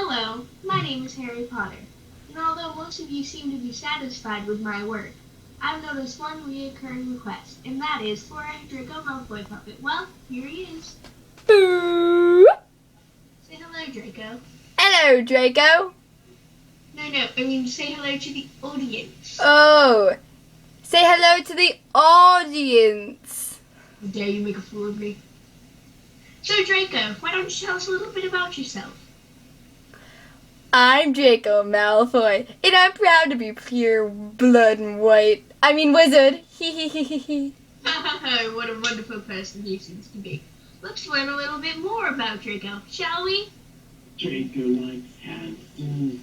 Hello, my name is Harry Potter, and although most of you seem to be satisfied with my work, I've noticed one reoccurring request, and that is for a Draco Malfouy puppet. Well, here he is. Boo! Say hello, Draco. Hello, Draco. No, I mean say hello to the audience. Oh, say hello to the audience. How dare you make a fool of me? So, Draco, why don't you tell us a little bit about yourself? I'm Draco Malfoy, and I'm proud to be pure blood and white. I mean wizard. Hee. What a wonderful person he seems to be. Let's learn a little bit more about Draco, shall we? Draco likes hamsters.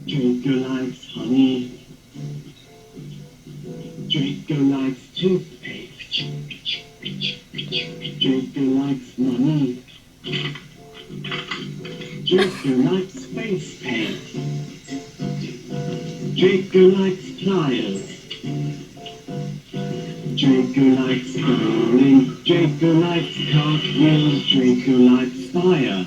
Draco likes honey. Draco likes toothpaste. Draco likes money. Draco likes face paint. Draco likes pliers. Draco likes bowling. Draco likes cartwheels. Draco likes fire.